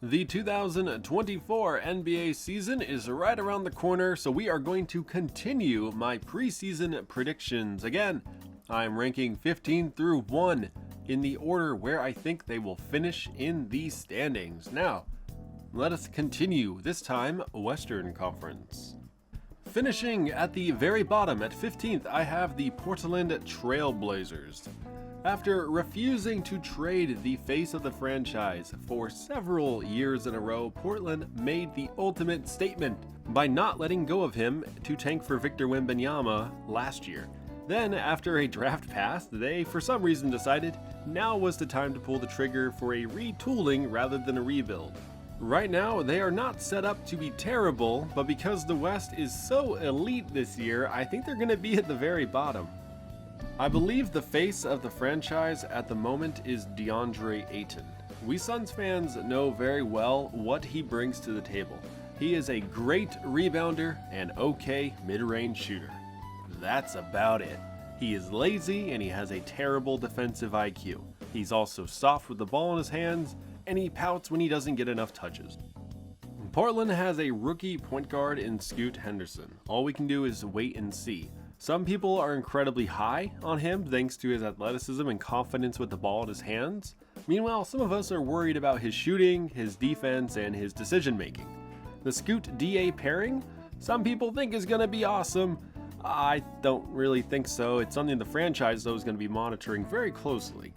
The 2024 NBA season is right around the corner, so we are going to continue my preseason predictions. Again, I'm ranking 15 through 1 in the order where I think they will finish in the standings. Now, let us continue, this time Western Conference. Finishing at the very bottom at 15th, I have the Portland Trail Blazers. After refusing to trade the face of the franchise for several years in a row, Portland made the ultimate statement by not letting go of him to tank for Victor Wembanyama last year. Then, after a draft pass, they for some reason decided now was the time to pull the trigger for a retooling rather than a rebuild. Right now, they are not set up to be terrible, but because the West is so elite this year, I think they're going to be at the very bottom. I believe the face of the franchise at the moment is DeAndre Ayton. We Suns fans know very well what he brings to the table. He is a great rebounder and okay mid-range shooter. That's about it. He is lazy and he has a terrible defensive IQ. He's also soft with the ball in his hands and he pouts when he doesn't get enough touches. Portland has a rookie point guard in Scoot Henderson. All we can do is wait and see. Some people are incredibly high on him thanks to his athleticism and confidence with the ball in his hands. Meanwhile, some of us are worried about his shooting, his defense, and his decision making. The Scoot DA pairing, some people think is going to be awesome. I don't really think so. It's something the franchise though is going to be monitoring very closely.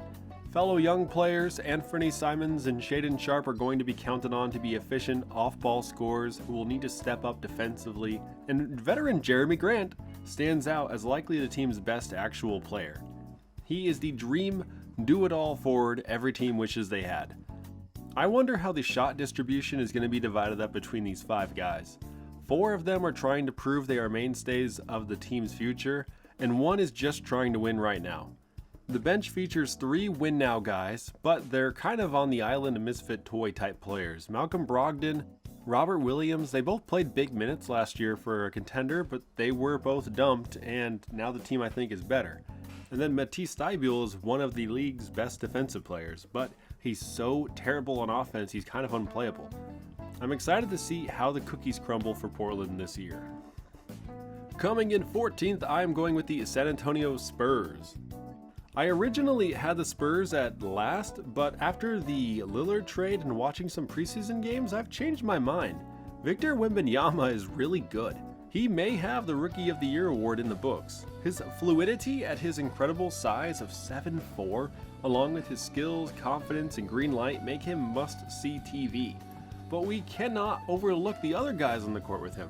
Fellow young players, Anthony Simons and Shaedon Sharpe are going to be counted on to be efficient off-ball scorers who will need to step up defensively, and veteran Jeremy Grant stands out as likely the team's best actual player. He is the dream do-it-all forward every team wishes they had. I wonder how the shot distribution is going to be divided up between these 5 guys. 4 of them are trying to prove they are mainstays of the team's future, and 1 is just trying to win right now. The bench features 3 win-now guys, but they're kind of on the island of misfit toy type players. Malcolm Brogdon, Robert Williams, they both played big minutes last year for a contender, but they were both dumped, and now the team I think is better. And then Matisse Thybulle is one of the league's best defensive players, but he's so terrible on offense, he's kind of unplayable. I'm excited to see how the cookies crumble for Portland this year. Coming in 14th, I'm going with the San Antonio Spurs. I originally had the Spurs at last, but after the Lillard trade and watching some preseason games, I've changed my mind. Victor Wembanyama is really good. He may have the Rookie of the Year award in the books. His fluidity at his incredible size of 7'4", along with his skills, confidence, and green light make him must-see TV. But we cannot overlook the other guys on the court with him.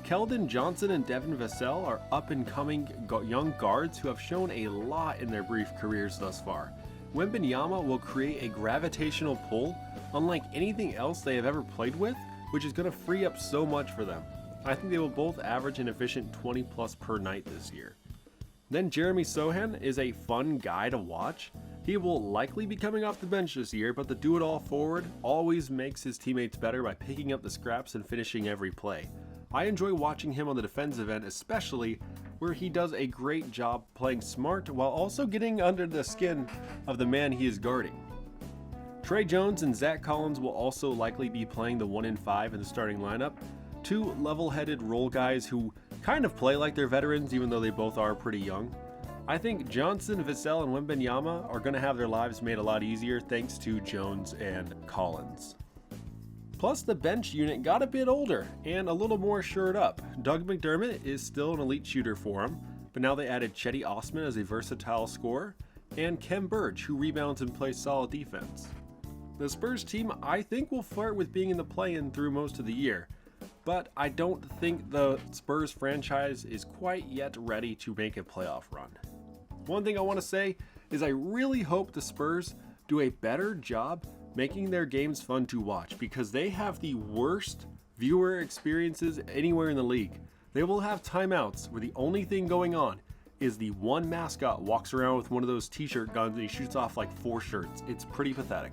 Keldon Johnson and Devin Vassell are up-and-coming young guards who have shown a lot in their brief careers thus far. Wembanyama will create a gravitational pull unlike anything else they have ever played with, which is going to free up so much for them. I think they will both average an efficient 20 plus per night this year. Then Jeremy Sohan is a fun guy to watch. He will likely be coming off the bench this year, but the do-it-all forward always makes his teammates better by picking up the scraps and finishing every play. I enjoy watching him on the defensive end, especially where he does a great job playing smart while also getting under the skin of the man he is guarding. Trey Jones and Zach Collins will also likely be playing the 1 and 5 in the starting lineup, 2 level-headed role guys who kind of play like they're veterans even though they both are pretty young. I think Johnson, Vassell, and Wembanyama are going to have their lives made a lot easier thanks to Jones and Collins. Plus, the bench unit got a bit older and a little more shored up. Doug McDermott is still an elite shooter for him, but now they added Cedi Osman as a versatile scorer, and Khem Birch, who rebounds and plays solid defense. The Spurs team, I think, will flirt with being in the play-in through most of the year, but I don't think the Spurs franchise is quite yet ready to make a playoff run. One thing I want to say is I really hope the Spurs do a better job making their games fun to watch, because they have the worst viewer experiences anywhere in the league. They will have timeouts where the only thing going on is the one mascot walks around with one of those t-shirt guns and he shoots off like 4 shirts. It's pretty pathetic.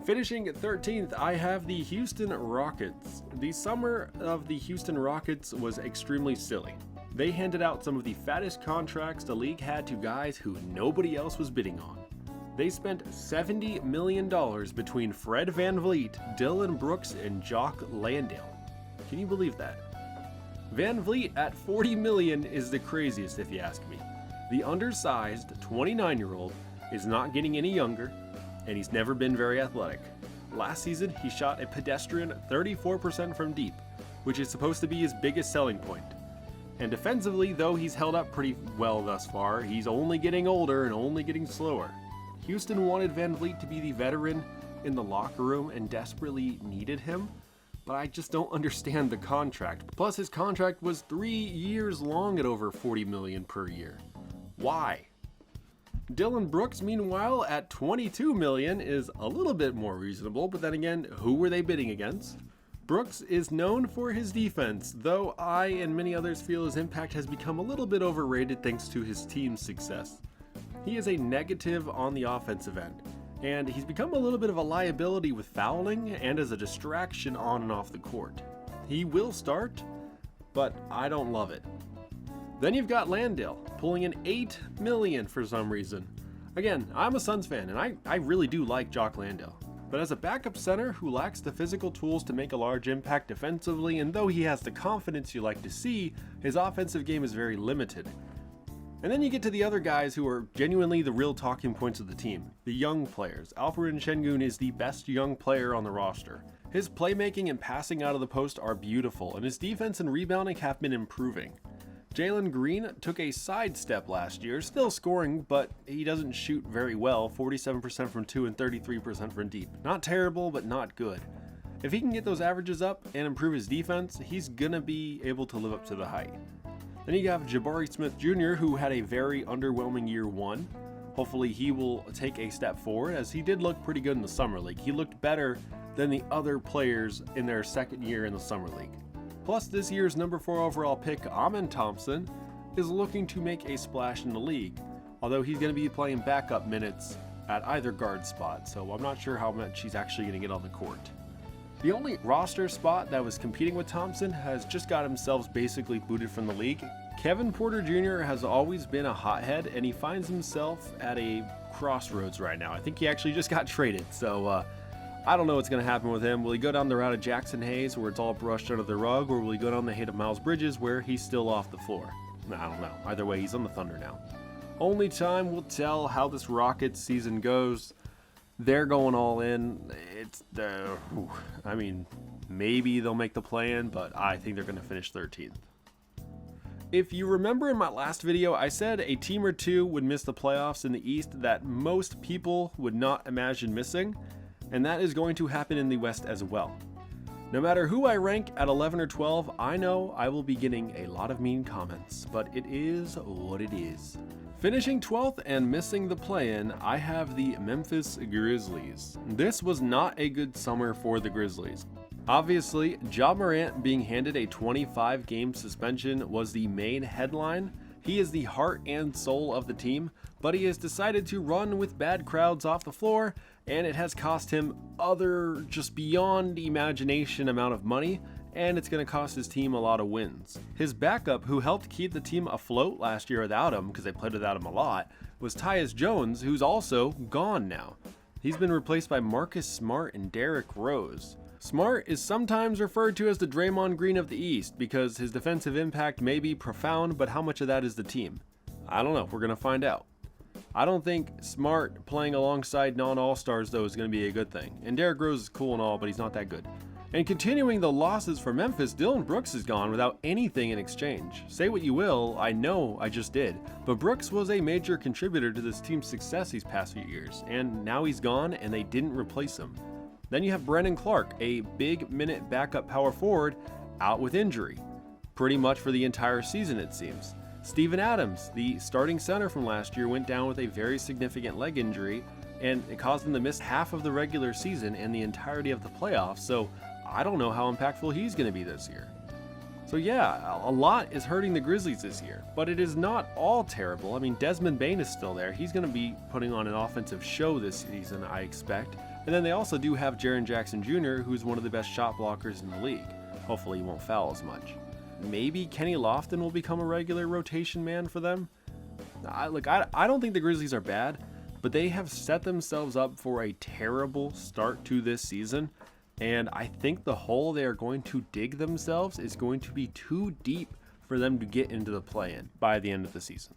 Finishing at 13th, I have the Houston Rockets. The summer of the Houston Rockets was extremely silly. They handed out some of the fattest contracts the league had to guys who nobody else was bidding on. They spent $70 million between Fred VanVleet, Dillon Brooks, and Jock Landale. Can you believe that? VanVleet at $40 million is the craziest if you ask me. The undersized 29-year-old is not getting any younger, and he's never been very athletic. Last season, he shot a pedestrian 34% from deep, which is supposed to be his biggest selling point. And defensively, though he's held up pretty well thus far, he's only getting older and only getting slower. Houston wanted VanVleet to be the veteran in the locker room and desperately needed him, but I just don't understand the contract. Plus, his contract was 3 years long at over $40 million per year. Why? Dillon Brooks, meanwhile, at $22 million is a little bit more reasonable, but then again, who were they bidding against? Brooks is known for his defense, though I and many others feel his impact has become a little bit overrated thanks to his team's success. He is a negative on the offensive end, and he's become a little bit of a liability with fouling and as a distraction on and off the court. He will start, but I don't love it. Then you've got Landale, pulling in $8 million for some reason. Again, I'm a Suns fan, and I really do like Jock Landale. But as a backup center who lacks the physical tools to make a large impact defensively, and though he has the confidence you like to see, his offensive game is very limited. And then you get to the other guys who are genuinely the real talking points of the team, the young players. Alperen Şengün is the best young player on the roster. His playmaking and passing out of the post are beautiful, and his defense and rebounding have been improving. Jalen Green took a sidestep last year, still scoring, but he doesn't shoot very well, 47% from 2 and 33% from deep. Not terrible, but not good. If he can get those averages up and improve his defense, he's gonna be able to live up to the hype. Then you have Jabari Smith Jr., who had a very underwhelming year one. Hopefully he will take a step forward, as he did look pretty good in the Summer League. He looked better than the other players in their second year in the Summer League. Plus, this year's number 4 overall pick, Amen Thompson, is looking to make a splash in the league, although he's going to be playing backup minutes at either guard spot, so I'm not sure how much he's actually going to get on the court. The only roster spot that was competing with Thompson has just got himself basically booted from the league. Kevin Porter Jr. has always been a hothead, and he finds himself at a crossroads right now. I think he actually just got traded, so I don't know what's going to happen with him. Will he go down the route of Jackson Hayes, where it's all brushed under the rug, or will he go down the hate of Miles Bridges, where he's still off the floor? I don't know. Either way, he's on the Thunder now. Only time will tell how this Rockets season goes. They're going all in. Maybe they'll make the play-in, but I think they're going to finish 13th. If you remember in my last video, I said a team or two would miss the playoffs in the East that most people would not imagine missing. And that is going to happen in the West as well. No matter who I rank at 11 or 12, I know I will be getting a lot of mean comments, but it is what it is. Finishing 12th and missing the play-in, I have the Memphis Grizzlies. This was not a good summer for the Grizzlies. Obviously, Ja Morant being handed a 25-game suspension was the main headline. He is the heart and soul of the team, but he has decided to run with bad crowds off the floor, and it has cost him other just beyond imagination amount of money, and it's going to cost his team a lot of wins. His backup, who helped keep the team afloat last year without him, because they played without him a lot, was Tyus Jones, who's also gone now. He's been replaced by Marcus Smart and Derrick Rose. Smart is sometimes referred to as the Draymond Green of the East because his defensive impact may be profound, but how much of that is the team? I don't know. We're going to find out. I don't think Smart playing alongside non-All-Stars, though, is going to be a good thing. And Derrick Rose is cool and all, but he's not that good. And continuing the losses for Memphis, Dillon Brooks is gone without anything in exchange. Say what you will, I know I just did, but Brooks was a major contributor to this team's success these past few years, and now he's gone and they didn't replace him. Then you have Brandon Clark, a big minute backup power forward, out with injury. Pretty much for the entire season, it seems. Steven Adams, the starting center from last year, went down with a very significant leg injury, and it caused him to miss half of the regular season and the entirety of the playoffs, so I don't know how impactful he's going to be this year. So yeah, a lot is hurting the Grizzlies this year, but it is not all terrible. I mean, Desmond Bane is still there. He's going to be putting on an offensive show this season, I expect. And then they also do have Jaren Jackson Jr., who's one of the best shot blockers in the league. Hopefully he won't foul as much. Maybe Kenny Lofton will become a regular rotation man for them. I don't think the Grizzlies are bad, but they have set themselves up for a terrible start to this season. And I think the hole they are going to dig themselves is going to be too deep for them to get into the play-in by the end of the season.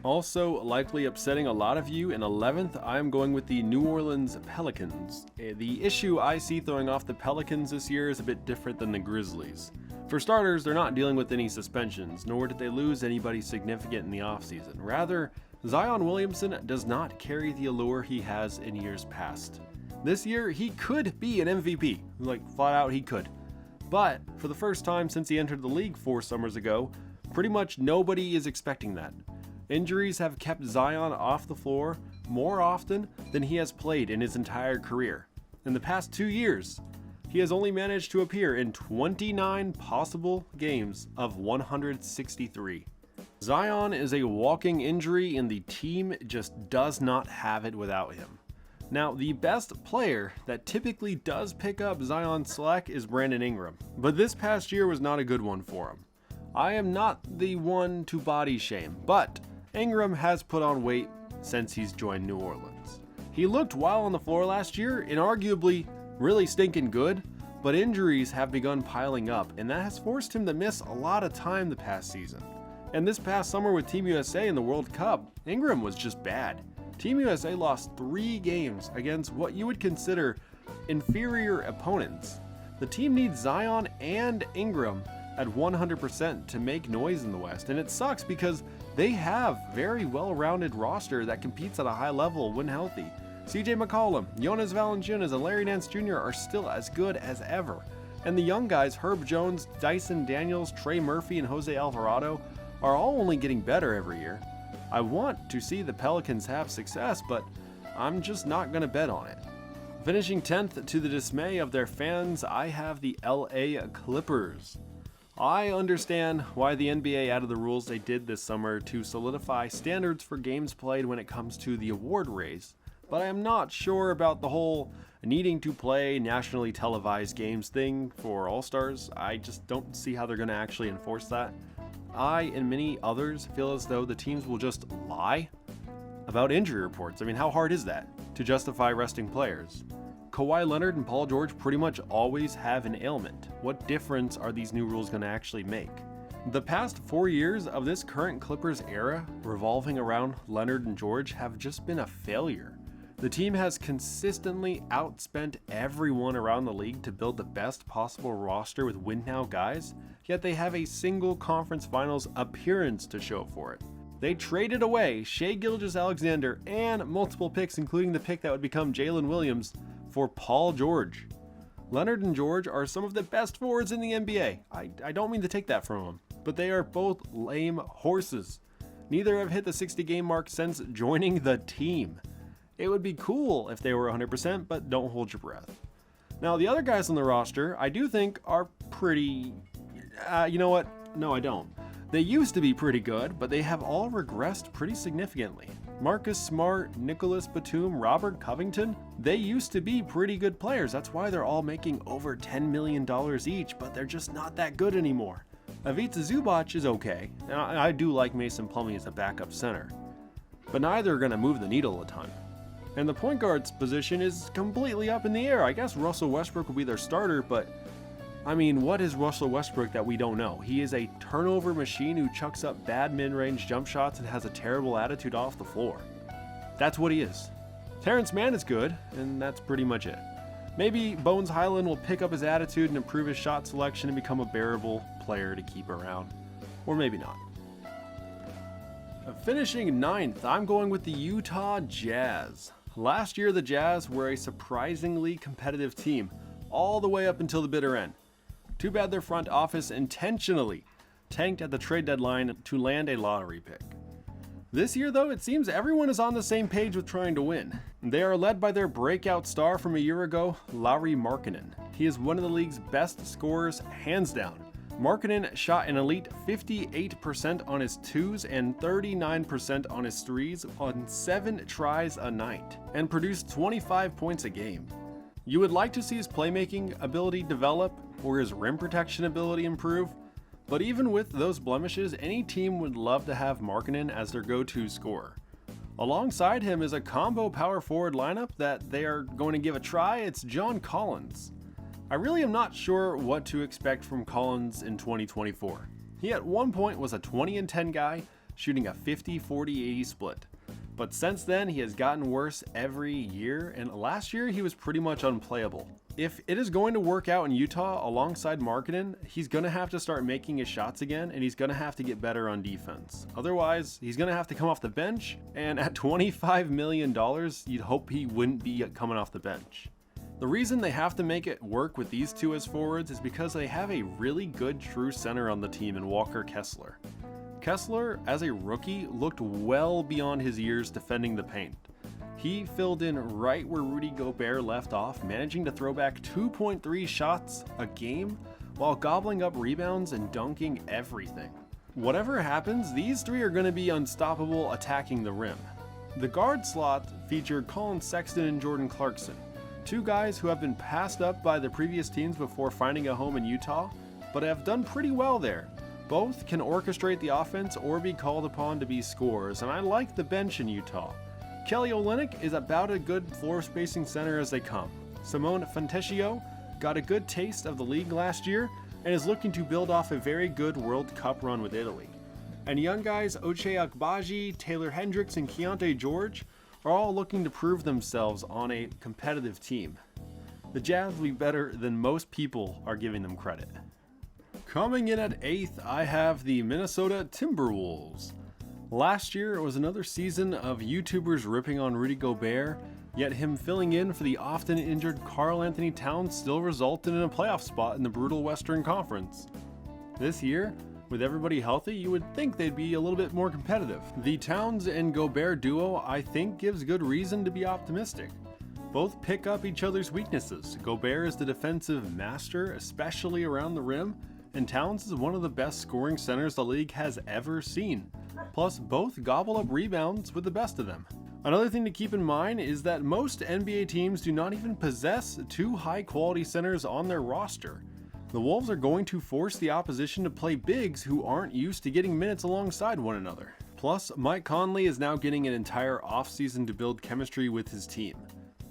Also likely upsetting a lot of you, in 11th, I'm going with the New Orleans Pelicans. The issue I see throwing off the Pelicans this year is a bit different than the Grizzlies. For starters, they're not dealing with any suspensions, nor did they lose anybody significant in the offseason. Rather, Zion Williamson does not carry the allure he has in years past. This year, he could be an MVP, like flat out he could. But for the first time since he entered the league 4 summers ago, pretty much nobody is expecting that. Injuries have kept Zion off the floor more often than he has played in his entire career. In the past 2 years, he has only managed to appear in 29 possible games of 163. Zion is a walking injury, and the team just does not have it without him. Now, the best player that typically does pick up Zion's slack is Brandon Ingram, but this past year was not a good one for him. I am not the one to body shame, but Ingram has put on weight since he's joined New Orleans. He looked well on the floor last year and arguably really stinking good, but injuries have begun piling up, and that has forced him to miss a lot of time the past season. And this past summer with Team USA in the World Cup, Ingram was just bad. Team USA lost 3 games against what you would consider inferior opponents. The team needs Zion and Ingram at 100% to make noise in the West, and it sucks because they have very well-rounded roster that competes at a high level when healthy. CJ McCollum, Jonas Valanciunas, and Larry Nance Jr. are still as good as ever. And the young guys, Herb Jones, Dyson Daniels, Trey Murphy, and Jose Alvarado, are all only getting better every year. I want to see the Pelicans have success, but I'm just not going to bet on it. Finishing 10th to the dismay of their fans, I have the LA Clippers. I understand why the NBA added the rules they did this summer to solidify standards for games played when it comes to the award race, but I am not sure about the whole needing to play nationally televised games thing for All-Stars. I just don't see how they're going to actually enforce that. I and many others feel as though the teams will just lie about injury reports. I mean, how hard is that to justify resting players? Kawhi Leonard and Paul George pretty much always have an ailment. What difference are these new rules going to actually make? The past 4 years of this current Clippers era revolving around Leonard and George have just been a failure. The team has consistently outspent everyone around the league to build the best possible roster with win-now guys, yet they have a single conference finals appearance to show for it. They traded away Shai Gilgeous-Alexander and multiple picks, including the pick that would become Jalen Williams, for Paul George. Leonard and George are some of the best forwards in the NBA. I don't mean to take that from them, but they are both lame horses. Neither have hit the 60-game mark since joining the team. It would be cool if they were 100%, but don't hold your breath. Now, the other guys on the roster, I do think are pretty... you know what? No, I don't. They used to be pretty good, but they have all regressed pretty significantly. Marcus Smart, Nicholas Batum, Robert Covington, they used to be pretty good players. That's why they're all making over $10 million each, but they're just not that good anymore. Ivica Zubac is okay, and I do like Mason Plumlee as a backup center, but neither are going to move the needle a ton. And the point guard's position is completely up in the air. I guess Russell Westbrook will be their starter, but I mean, what is Russell Westbrook that we don't know? He is a turnover machine who chucks up bad mid-range jump shots and has a terrible attitude off the floor. That's what he is. Terrence Mann is good, and that's pretty much it. Maybe Bones Highland will pick up his attitude and improve his shot selection and become a bearable player to keep around. Or maybe not. Finishing 9th, I'm going with the Utah Jazz. Last year, the Jazz were a surprisingly competitive team, all the way up until the bitter end. Too bad their front office intentionally tanked at the trade deadline to land a lottery pick. This year, though, it seems everyone is on the same page with trying to win. They are led by their breakout star from a year ago, Lauri Markkanen. He is one of the league's best scorers, hands down. Markkanen shot an elite 58% on his twos and 39% on his threes on 7 tries a night, and produced 25 points a game. You would like to see his playmaking ability develop or his rim protection ability improve, but even with those blemishes, any team would love to have Markkanen as their go-to scorer. Alongside him is a combo power forward lineup that they are going to give a try. It's John Collins. I really am not sure what to expect from Collins in 2024. He at one point was a 20-10 guy, shooting a 50-40-80 split. But since then, he has gotten worse every year, and last year he was pretty much unplayable. If it is going to work out in Utah alongside Markkanen, he's going to have to start making his shots again, and he's going to have to get better on defense. Otherwise, he's going to have to come off the bench, and at $25 million, you'd hope he wouldn't be coming off the bench. The reason they have to make it work with these two as forwards is because they have a really good true center on the team in Walker Kessler. Kessler, as a rookie, looked well beyond his years defending the paint. He filled in right where Rudy Gobert left off, managing to throw back 2.3 shots a game while gobbling up rebounds and dunking everything. Whatever happens, these three are going to be unstoppable attacking the rim. The guard slot featured Colin Sexton and Jordan Clarkson, two guys who have been passed up by the previous teams before finding a home in Utah, but have done pretty well there. Both can orchestrate the offense or be called upon to be scorers, and I like the bench in Utah. Kelly Olynyk is about a good floor spacing center as they come. Simone Fontecchio got a good taste of the league last year and is looking to build off a very good World Cup run with Italy. And young guys Ochai Agbaji, Taylor Hendricks, and Keontae George are all looking to prove themselves on a competitive team. The Jazz will be better than most people are giving them credit. Coming in at 8th, I have the Minnesota Timberwolves. Last year, it was another season of YouTubers ripping on Rudy Gobert, yet him filling in for the often injured Karl Anthony Towns still resulted in a playoff spot in the brutal Western Conference. This year, with everybody healthy, you would think they'd be a little bit more competitive. The Towns and Gobert duo, I think, gives good reason to be optimistic. Both pick up each other's weaknesses. Gobert is the defensive master, especially around the rim, and Towns is one of the best scoring centers the league has ever seen. Plus, both gobble up rebounds with the best of them. Another thing to keep in mind is that most NBA teams do not even possess two high-quality centers on their roster. The Wolves are going to force the opposition to play bigs who aren't used to getting minutes alongside one another. Plus, Mike Conley is now getting an entire offseason to build chemistry with his team.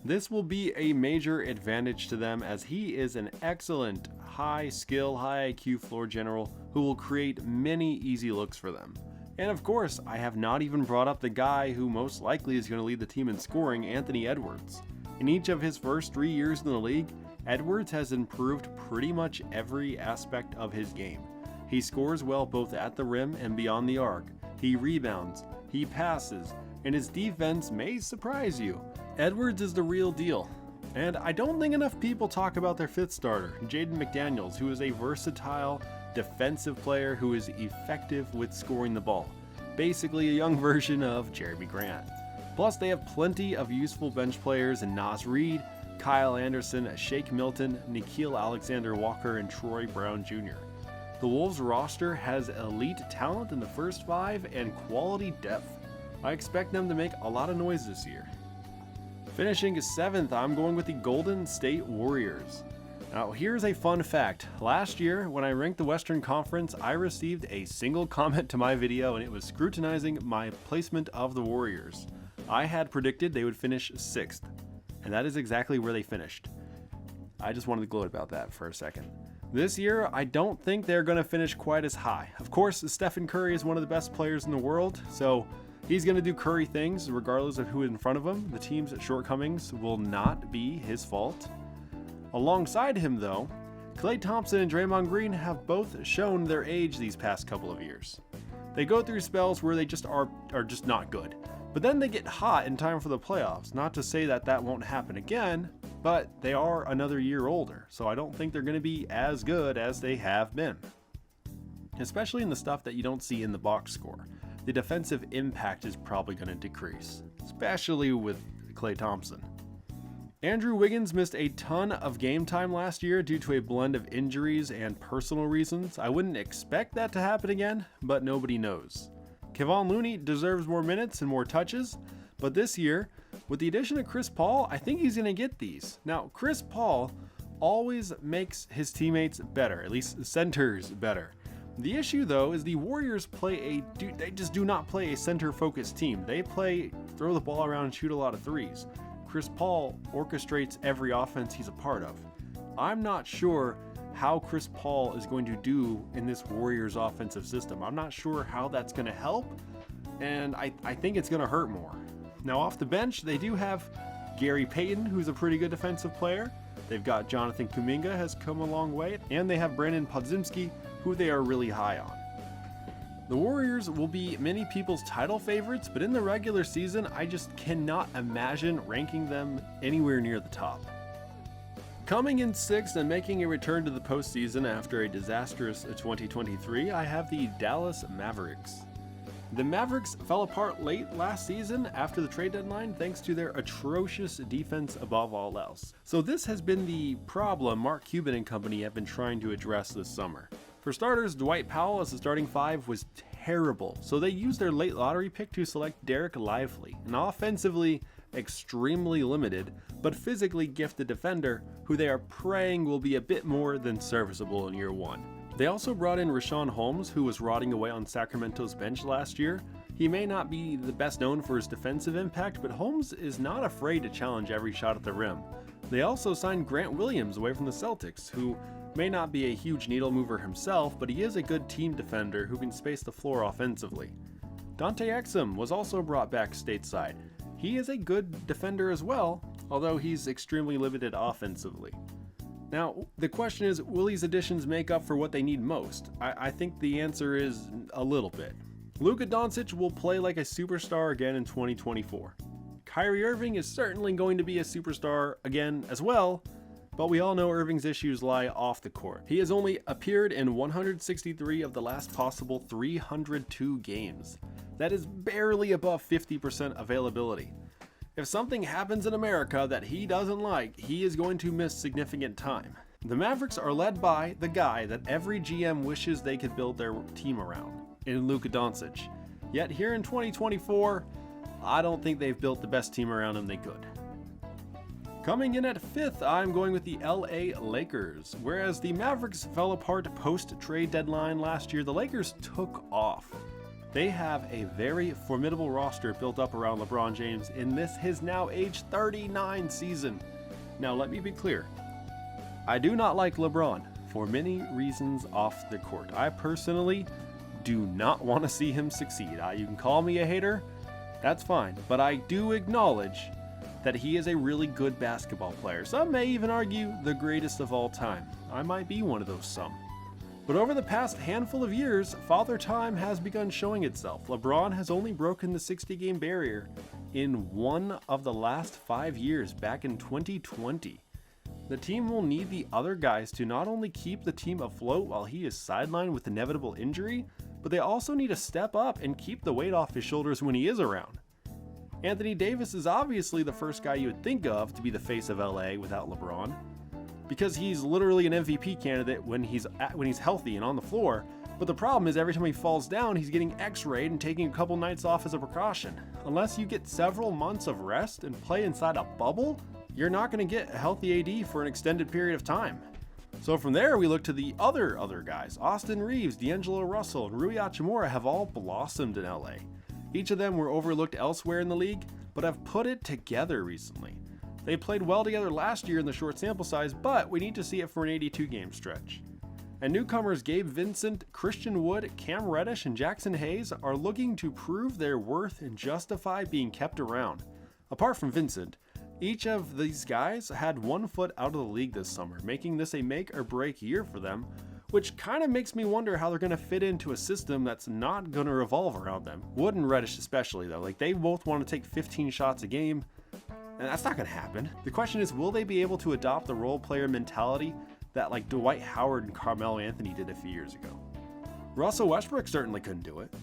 This will be a major advantage to them as he is an excellent, high-skill, high-IQ floor general who will create many easy looks for them. And of course, I have not even brought up the guy who most likely is going to lead the team in scoring, Anthony Edwards. In each of his first 3 years in the league, Edwards has improved pretty much every aspect of his game. He scores well both at the rim and beyond the arc. He rebounds, he passes, and his defense may surprise you. Edwards is the real deal. And I don't think enough people talk about their fifth starter, Jaden McDaniels, who is a versatile defensive player who is effective with scoring the ball. Basically a young version of Jeremy Grant. Plus they have plenty of useful bench players in Naz Reid, Kyle Anderson, Shake Milton, Nickeil Alexander-Walker, and Troy Brown Jr. The Wolves roster has elite talent in the first 5 and quality depth. I expect them to make a lot of noise this year. Finishing 7th, I'm going with the Golden State Warriors. Now, here's a fun fact. Last year, when I ranked the Western Conference, I received a single comment to my video, and it was scrutinizing my placement of the Warriors. I had predicted they would finish 6th, and that is exactly where they finished. I just wanted to gloat about that for a second. This year, I don't think they're going to finish quite as high. Of course, Stephen Curry is one of the best players in the world, so he's going to do Curry things regardless of who is in front of him. The team's shortcomings will not be his fault. Alongside him, though, Klay Thompson and Draymond Green have both shown their age these past couple of years. They go through spells where they just are just not good. But then they get hot in time for the playoffs. Not to say that that won't happen again, but they are another year older, so I don't think they're going to be as good as they have been. Especially in the stuff that you don't see in the box score. The defensive impact is probably going to decrease, especially with Klay Thompson. Andrew Wiggins missed a ton of game time last year due to a blend of injuries and personal reasons. I wouldn't expect that to happen again, but nobody knows. Kevon Looney deserves more minutes and more touches, but this year, with the addition of Chris Paul, I think he's going to get these. Now, Chris Paul always makes his teammates better, at least centers better. The issue though is the Warriors they just do not play a center-focused team. They play throw the ball around and shoot a lot of threes. Chris Paul orchestrates every offense he's a part of. I'm not sure how Chris Paul is going to do in this Warriors offensive system. I'm not sure how that's going to help, and I think it's going to hurt more. Now off the bench, they do have Gary Payton, who's a pretty good defensive player. They've got Jonathan Kuminga has come a long way, and they have Brandon Podziemski, who they are really high on. The Warriors will be many people's title favorites, but in the regular season, I just cannot imagine ranking them anywhere near the top. Coming in 6th and making a return to the postseason after a disastrous 2023, I have the Dallas Mavericks. The Mavericks fell apart late last season after the trade deadline thanks to their atrocious defense above all else. So this has been the problem Mark Cuban and company have been trying to address this summer. For starters, Dwight Powell as the starting 5 was terrible, so they used their late lottery pick to select Derek Lively, an offensively extremely limited, but physically gifted defender who they are praying will be a bit more than serviceable in year 1. They also brought in Richaun Holmes, who was rotting away on Sacramento's bench last year. He may not be the best known for his defensive impact, but Holmes is not afraid to challenge every shot at the rim. They also signed Grant Williams away from the Celtics, who may not be a huge needle mover himself, but he is a good team defender who can space the floor offensively. Dante Exum was also brought back stateside. He is a good defender as well, although he's extremely limited offensively. Now, the question is, will these additions make up for what they need most? I think the answer is a little bit. Luka Doncic will play like a superstar again in 2024. Kyrie Irving is certainly going to be a superstar again as well, but we all know Irving's issues lie off the court. He has only appeared in 163 of the last possible 302 games. That is barely above 50% availability. If something happens in America that he doesn't like, he is going to miss significant time. The Mavericks are led by the guy that every GM wishes they could build their team around, in Luka Doncic. Yet here in 2024, I don't think they've built the best team around him they could. Coming in at 5th, I'm going with the LA Lakers. Whereas the Mavericks fell apart post-trade deadline last year, the Lakers took off. They have a very formidable roster built up around LeBron James in his now age 39 season. Now let me be clear, I do not like LeBron for many reasons off the court. I personally do not want to see him succeed. You can call me a hater, that's fine, but I do acknowledge that he is a really good basketball player. Some may even argue the greatest of all time. I might be one of those some. But over the past handful of years, Father Time has begun showing itself. LeBron has only broken the 60-game barrier in one of the last 5 years, back in 2020. The team will need the other guys to not only keep the team afloat while he is sidelined with inevitable injury, but they also need to step up and keep the weight off his shoulders when he is around. Anthony Davis is obviously the first guy you would think of to be the face of LA without LeBron, because he's literally an MVP candidate when he's healthy and on the floor. But the problem is every time he falls down, he's getting x-rayed and taking a couple nights off as a precaution. Unless you get several months of rest and play inside a bubble, you're not going to get a healthy AD for an extended period of time. So from there, we look to the other guys. Austin Reeves, D'Angelo Russell, and Rui Hachimura have all blossomed in LA. Each of them were overlooked elsewhere in the league, but have put it together recently. They played well together last year in the short sample size, but we need to see it for an 82-game stretch. And newcomers Gabe Vincent, Christian Wood, Cam Reddish, and Jackson Hayes are looking to prove their worth and justify being kept around. Apart from Vincent, each of these guys had 1 foot out of the league this summer, making this a make or break year for them, which kind of makes me wonder how they're going to fit into a system that's not going to revolve around them. Wood and Reddish especially though, they both want to take 15 shots a game, and that's not going to happen. The question is, will they be able to adopt the role player mentality that Dwight Howard and Carmelo Anthony did a few years ago? Russell Westbrook certainly couldn't do it.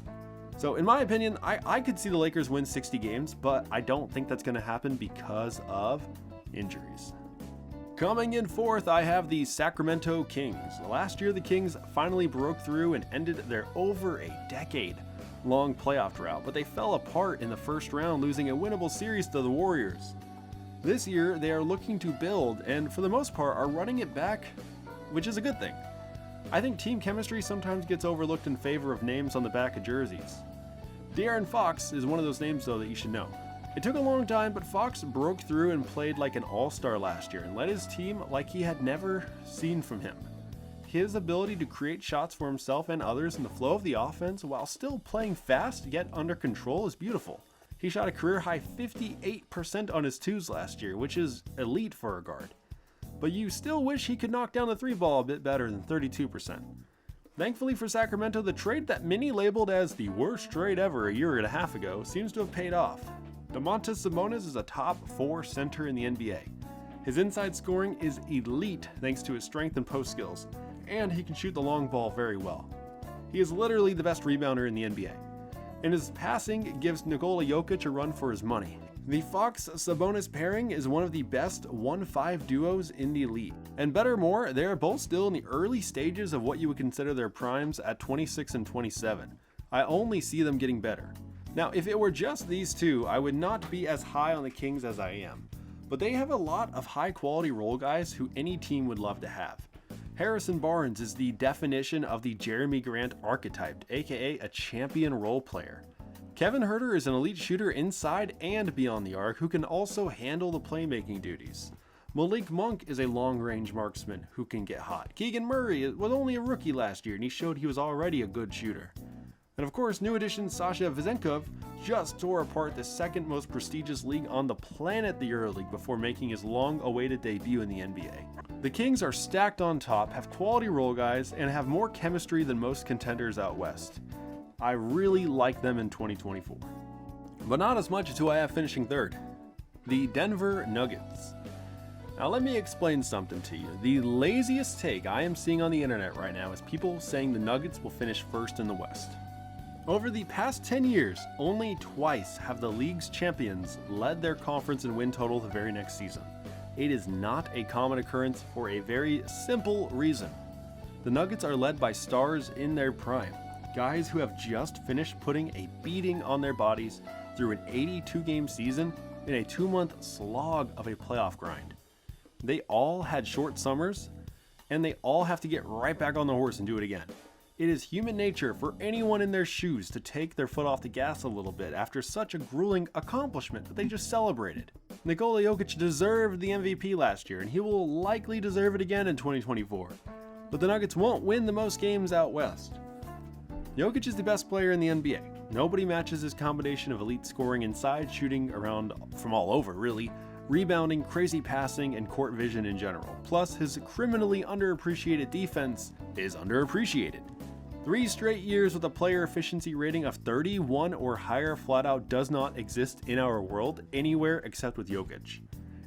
So in my opinion, I could see the Lakers win 60 games, but I don't think that's going to happen because of injuries. Coming in 4th, I have the Sacramento Kings. Last year, the Kings finally broke through and ended their over a decade-long playoff drought, but they fell apart in the first round, losing a winnable series to the Warriors. This year, they are looking to build, and for the most part, are running it back, which is a good thing. I think team chemistry sometimes gets overlooked in favor of names on the back of jerseys. De'Aaron Fox is one of those names though that you should know. It took a long time, but Fox broke through and played like an all-star last year and led his team like he had never seen from him. His ability to create shots for himself and others in the flow of the offense while still playing fast yet under control is beautiful. He shot a career-high 58% on his twos last year, which is elite for a guard. But you still wish he could knock down the three ball a bit better than 32%. Thankfully for Sacramento, the trade that many labeled as the worst trade ever a year and a half ago seems to have paid off. Domantas Sabonis is a top 4 center in the NBA. His inside scoring is elite thanks to his strength and post skills, and he can shoot the long ball very well. He is literally the best rebounder in the NBA. And his passing gives Nikola Jokic a run for his money. The Fox-Sabonis pairing is one of the best 1-5 duos in the league. And better more, they are both still in the early stages of what you would consider their primes at 26 and 27. I only see them getting better. Now, if it were just these two, I would not be as high on the Kings as I am. But they have a lot of high-quality role guys who any team would love to have. Harrison Barnes is the definition of the Jeremy Grant archetype, aka a champion role player. Kevin Huerter is an elite shooter inside and beyond the arc who can also handle the playmaking duties. Malik Monk is a long-range marksman who can get hot. Keegan Murray was only a rookie last year and he showed he was already a good shooter. And of course, new addition Sasha Vezenkov just tore apart the second most prestigious league on the planet, the EuroLeague, before making his long-awaited debut in the NBA. The Kings are stacked on top, have quality role guys, and have more chemistry than most contenders out west. I really like them in 2024. But not as much as who I have finishing third. The Denver Nuggets. Now let me explain something to you. The laziest take I am seeing on the internet right now is people saying the Nuggets will finish first in the West. Over the past 10 years, only twice have the league's champions led their conference in win total the very next season. It is not a common occurrence for a very simple reason. The Nuggets are led by stars in their prime, guys who have just finished putting a beating on their bodies through an 82-game season in a 2-month slog of a playoff grind. They all had short summers, and they all have to get right back on the horse and do it again. It is human nature for anyone in their shoes to take their foot off the gas a little bit after such a grueling accomplishment that they just celebrated. Nikola Jokic deserved the MVP last year, and he will likely deserve it again in 2024. But the Nuggets won't win the most games out west. Jokic is the best player in the NBA. Nobody matches his combination of elite scoring inside, shooting around from all over really, rebounding, crazy passing, and court vision in general. Plus, his criminally underappreciated defense is underappreciated. 3 straight years with a player efficiency rating of 31 or higher flat out does not exist in our world anywhere except with Jokic.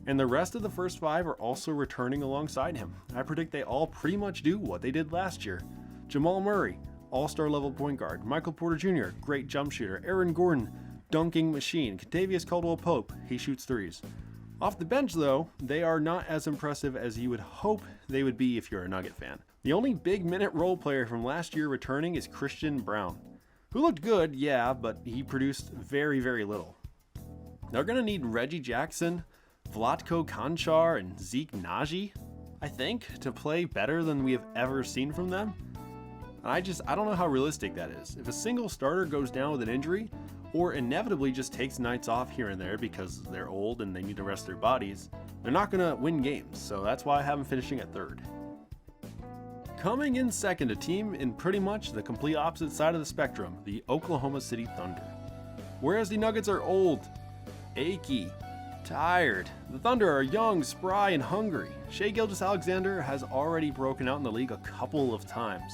And the rest of the first 5 are also returning alongside him. I predict they all pretty much do what they did last year. Jamal Murray, all-star level point guard. Michael Porter Jr., great jump shooter. Aaron Gordon, dunking machine. Kentavious Caldwell-Pope, he shoots threes. Off the bench though, they are not as impressive as you would hope they would be if you're a Nugget fan. The only big minute role player from last year returning is Christian Braun, who looked good, yeah, but he produced very, very little. They're going to need Reggie Jackson, Vlatko Konchar, and Zeke Naji, I think, to play better than we have ever seen from them. And I don't know how realistic that is. If a single starter goes down with an injury, or inevitably just takes nights off here and there because they're old and they need to rest their bodies, they're not going to win games, so that's why I have them finishing at third. Coming in second, a team in pretty much the complete opposite side of the spectrum, the Oklahoma City Thunder. Whereas the Nuggets are old, achy, tired, the Thunder are young, spry, and hungry. Shai Gilgeous-Alexander has already broken out in the league a couple of times.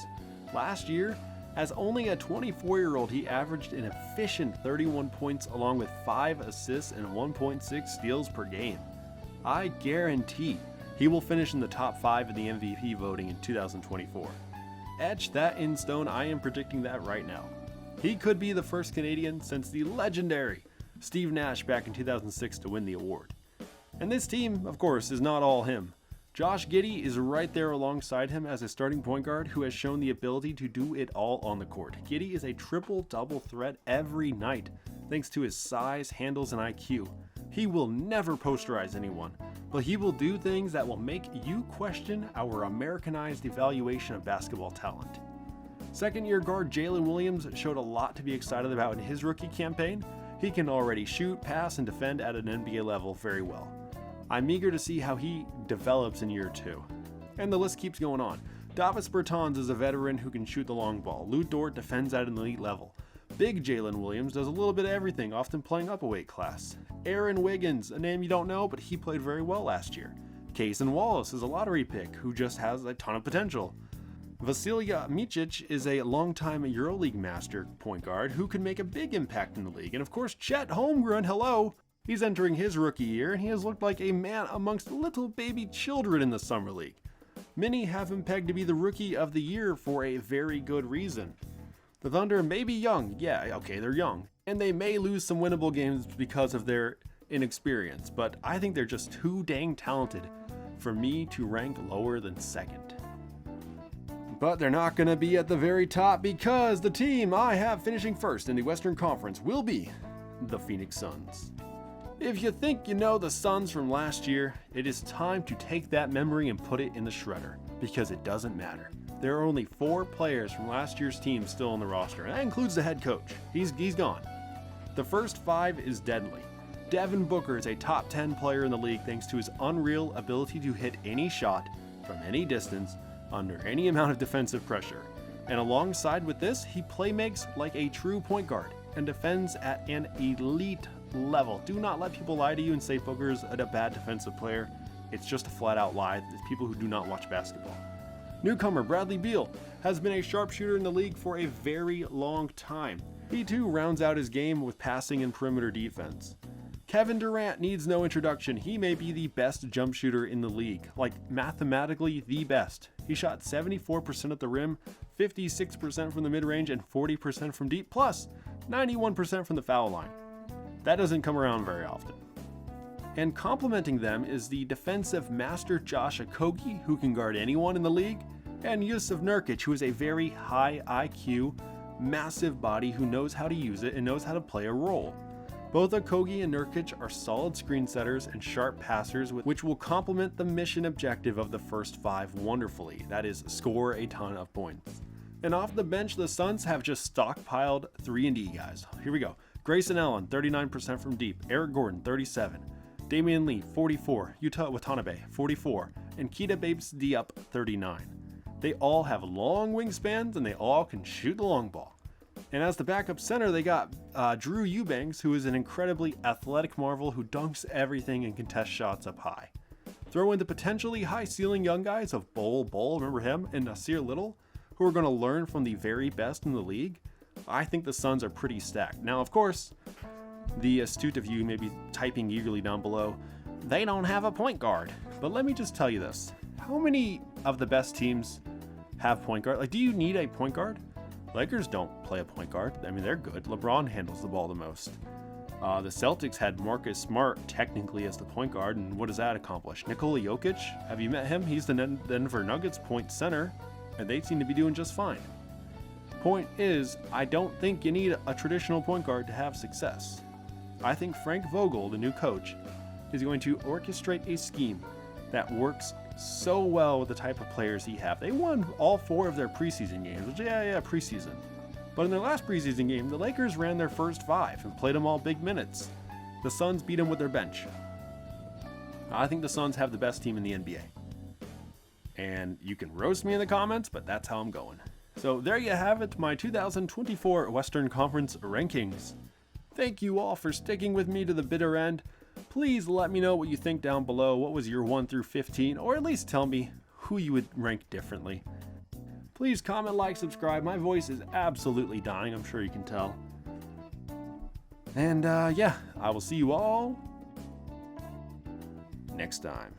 Last year, as only a 24-year-old, he averaged an efficient 31 points along with 5 assists and 1.6 steals per game. I guarantee he will finish in the top 5 in the MVP voting in 2024. Etch that in stone, I am predicting that right now. He could be the first Canadian since the legendary Steve Nash back in 2006 to win the award. And this team, of course, is not all him. Josh Giddey is right there alongside him as a starting point guard who has shown the ability to do it all on the court. Giddey is a triple-double threat every night, thanks to his size, handles, and IQ. He will never posterize anyone, but he will do things that will make you question our Americanized evaluation of basketball talent. Second-year guard Jalen Williams showed a lot to be excited about in his rookie campaign. He can already shoot, pass, and defend at an NBA level very well. I'm eager to see how he develops in year 2. And the list keeps going on. Davis Bertans is a veteran who can shoot the long ball. Lou Dort defends at an elite level. Big Jalen Williams does a little bit of everything, often playing up a weight class. Aaron Wiggins, a name you don't know, but he played very well last year. Kaysen Wallace is a lottery pick who just has a ton of potential. Vasilija Micic is a longtime EuroLeague master point guard who can make a big impact in the league. And of course, Chet Holmgren, hello! He's entering his rookie year, and he has looked like a man amongst little baby children in the Summer League. Many have him pegged to be the Rookie of the Year for a very good reason. The Thunder may be young, yeah, okay, they're young, and they may lose some winnable games because of their inexperience, but I think they're just too dang talented for me to rank lower than second. But they're not going to be at the very top because the team I have finishing first in the Western Conference will be the Phoenix Suns. If you think you know the Suns from last year, it is time to take that memory and put it in the shredder, because it doesn't matter. There are only 4 players from last year's team still on the roster, and that includes the head coach. He's gone. The first 5 is deadly. Devin Booker is a top 10 player in the league thanks to his unreal ability to hit any shot from any distance under any amount of defensive pressure. And alongside with this, he playmakes like a true point guard and defends at an elite level. Do not let people lie to you and say Booker's a bad defensive player. It's just a flat out lie. It's people who do not watch basketball. Newcomer Bradley Beal has been a sharpshooter in the league for a very long time. He too rounds out his game with passing and perimeter defense. Kevin Durant needs no introduction. He may be the best jump shooter in the league, like mathematically the best. He shot 74% at the rim, 56% from the mid-range, and 40% from deep, plus 91% from the foul line. That doesn't come around very often. And complementing them is the defensive master Josh Okogie, who can guard anyone in the league, and Jusuf Nurkic, who is a very high IQ, massive body who knows how to use it and knows how to play a role. Both Okogie and Nurkic are solid screen setters and sharp passers, which will complement the mission objective of the first 5 wonderfully, that is, score a ton of points. And off the bench, the Suns have just stockpiled 3-and-D guys. Here we go. Grayson Allen, 39% from deep. Eric Gordon, 37. Damian Lee, 44. Yuta Watanabe, 44. And Keita Bates-Diop, 39. They all have long wingspans, and they all can shoot the long ball. And as the backup center, they got Drew Eubanks, who is an incredibly athletic marvel who dunks everything and contests shots up high. Throw in the potentially high-ceiling young guys of Bol Bol, remember him, and Nasir Little, who are going to learn from the very best in the league. I think the Suns are pretty stacked. Now, of course, the astute of you may be typing eagerly down below, they don't have a point guard. But let me just tell you this. How many of the best teams have point guard? Like, do you need a point guard? Lakers don't play a point guard. I mean, they're good. LeBron handles the ball the most. The Celtics had Marcus Smart technically as the point guard, and what does that accomplish? Nikola Jokic, have you met him? He's the Denver Nuggets point center, and they seem to be doing just fine. Point is, I don't think you need a traditional point guard to have success. I think Frank Vogel, the new coach, is going to orchestrate a scheme that works so well with the type of players he have. They won all 4 of their preseason games, which, preseason. But in their last preseason game, the Lakers ran their first 5 and played them all big minutes. The Suns beat them with their bench. I think the Suns have the best team in the NBA. And you can roast me in the comments, but that's how I'm going. So there you have it, my 2024 Western Conference rankings. Thank you all for sticking with me to the bitter end. Please let me know what you think down below. What was your 1 through 15? Or at least tell me who you would rank differently. Please comment, like, subscribe. My voice is absolutely dying. I'm sure you can tell. And I will see you all next time.